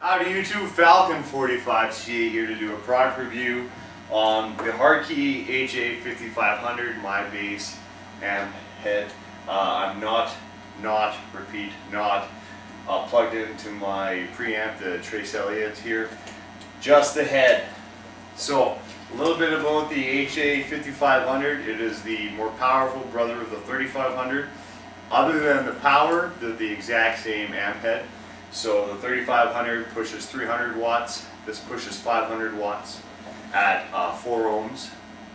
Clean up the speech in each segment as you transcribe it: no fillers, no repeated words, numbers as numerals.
Howdy YouTube, Falcon 45 CA here to do a product review on the Hartke HA5500, my bass amp head. I'm not plugged into my preamp, the Trace Elliott here, just the head. So a little bit about the HA5500. It is the more powerful brother of the 3500. Other than the power, they're the exact same amp head. So the 3500 pushes 300 watts, this pushes 500 watts at 4 ohms.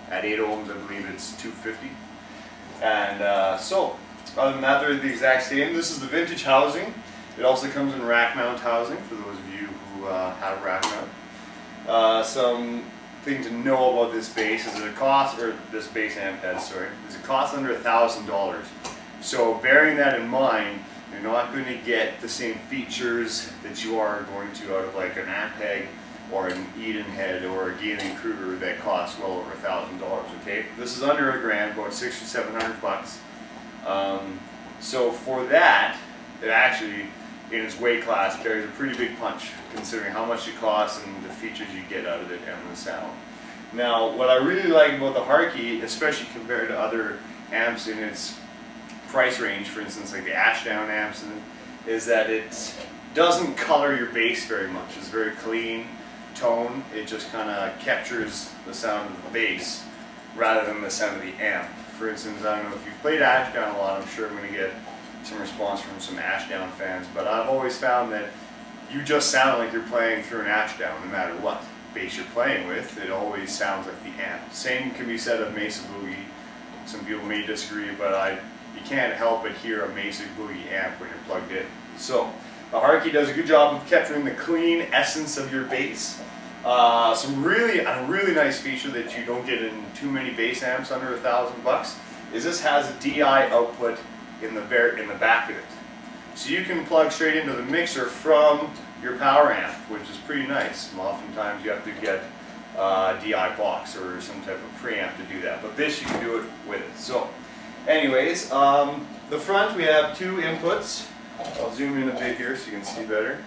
At 8 ohms I believe it's 250. And so other than that, they're the exact same. This is the vintage housing. It also comes in rack mount housing for those of you who have rack mount. Some thing to know about this bass is that it costs, or this bass amp head, sorry, is it costs under $1,000. So bearing that in mind, you're not going to get the same features that you are going to out of like an Ampeg or an Eden head or a Galen Kruger that costs well over $1,000. Okay, this is under $1,000, about $600 or $700. So for that, it actually, in its weight class, carries a pretty big punch, considering how much it costs and the features you get out of it and the sound. Now, what I really like about the Hartke, especially compared to other amps in its price range, for instance like the Ashdown amps, is that it doesn't color your bass very much. It's very clean tone. It just kind of captures the sound of the bass rather than the sound of the amp. For instance, I don't know if you've played Ashdown a lot, I'm sure I'm going to get some response from some Ashdown fans, but I've always found that you just sound like you're playing through an Ashdown no matter what bass you're playing with. It always sounds like the amp. Same can be said of Mesa Boogie. Some people may disagree, but you can't help but hear a Mesa Boogie amp when you're plugged in. So the Hartke does a good job of capturing the clean essence of your bass. A really nice feature that you don't get in too many bass amps under $1,000 is this has a DI output in the back of it. So you can plug straight into the mixer from your power amp, which is pretty nice. Oftentimes you have to get a DI box or some type of preamp to do that, but this you can do it with it. So anyways, the front we have two inputs. I'll zoom in a bit here so you can see better.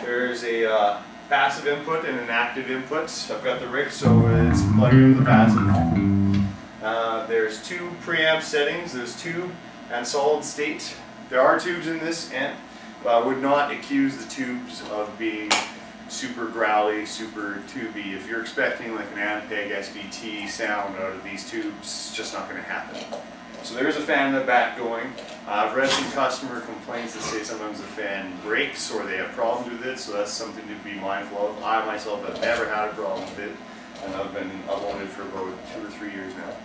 There's a passive input and an active input. I've got the RIC, so it's plugged into the passive. There's two preamp settings. There's tube and solid state. There are tubes in this amp, but I would not accuse the tubes of being super growly, super tubey. If you're expecting like an Ampeg SVT sound out of these tubes, it's just not going to happen. So there's a fan in the back going. I've read some customer complaints that say sometimes the fan breaks or they have problems with it, so that's something to be mindful of. I myself have never had a problem with it, and I've been uploaded for about 2 or 3 years now.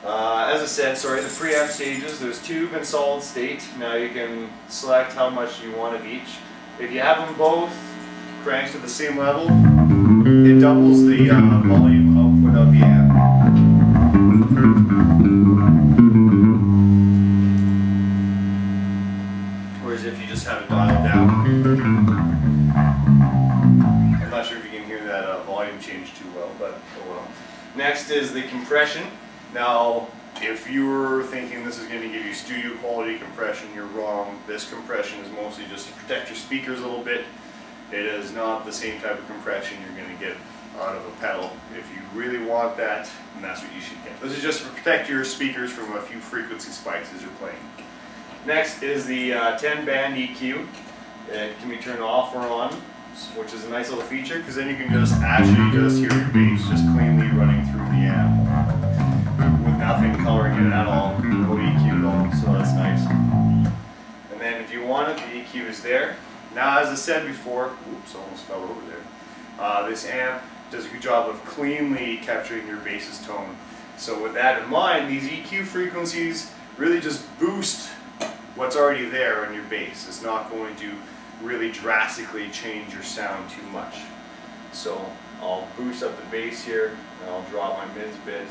As I said, sorry, the preamp stages, there's tube and solid state. Now you can select how much you want of each. If you have them both cranked to the same level, it doubles the volume output of the amp. Whereas if you just have it dialed down, I'm not sure if you can hear that volume change too well, but oh well. Next is the compression. Now, if you were thinking this is going to give you studio quality compression, you're wrong. This compression is mostly just to protect your speakers a little bit. It is not the same type of compression you're going to get out of a pedal. If you really want that, then that's what you should get. This is just to protect your speakers from a few frequency spikes as you're playing. Next is the 10-band EQ. It can be turned off or on, which is a nice little feature because then you can just actually just hear your bass just cleanly running through the amp with nothing coloring it at all, no EQ at all, so that's nice. And then if you want it, the EQ is there. Now, as I said before, oops, almost fell over there. This amp does a good job of cleanly capturing your bass's tone. So with that in mind, these EQ frequencies really just boost what's already there on your bass. It's not going to really drastically change your sound too much. So I'll boost up the bass here, and I'll drop my mids a bit.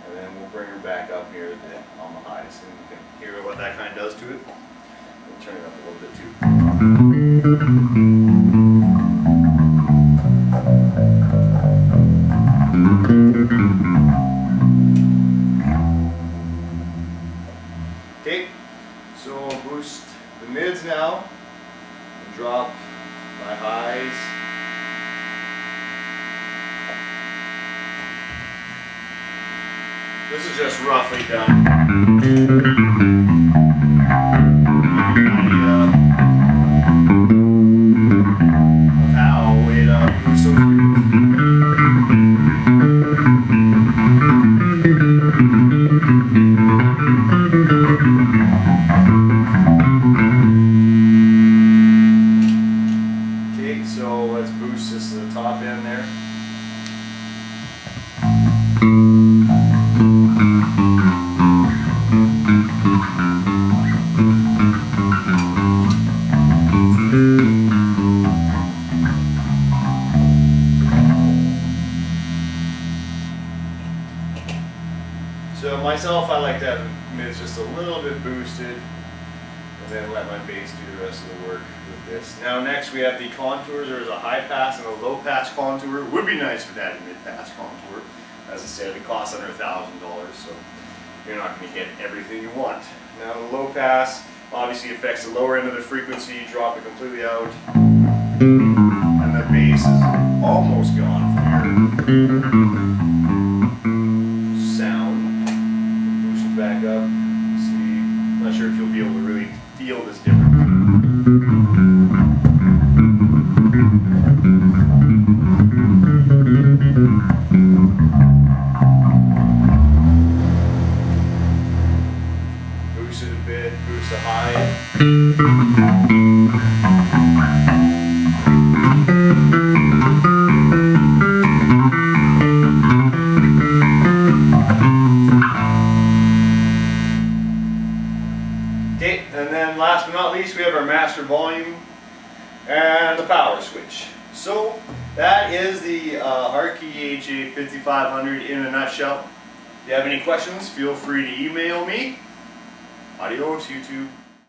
And then we'll bring her back up here on the highs, and you can hear what that kind of does to it. We'll turn it up a little bit too. Okay, So I'll boost the mids now and drop my highs. This is just roughly done. How it boosts those Okay, so let's boost this to the top end there. So myself, I like to have the mids just a little bit boosted, and then let my bass do the rest of the work with this. Now next we have the contours. There's a high pass and a low pass contour. It would be nice if it had a mid pass contour. As I said, it costs under $1,000, so you're not going to get everything you want. Now the low pass obviously affects the lower end of the frequency. Drop it completely out, and the bass is almost gone from your sound. Boost it back up. See, I'm not sure if you'll be able to really feel this difference. Boost it a bit, boost the high. Okay, and then last but not least, we have our master volume and the power switch. So that is the Hartke HA5500 in a nutshell. If you have any questions, feel free to email me. Adios, YouTube.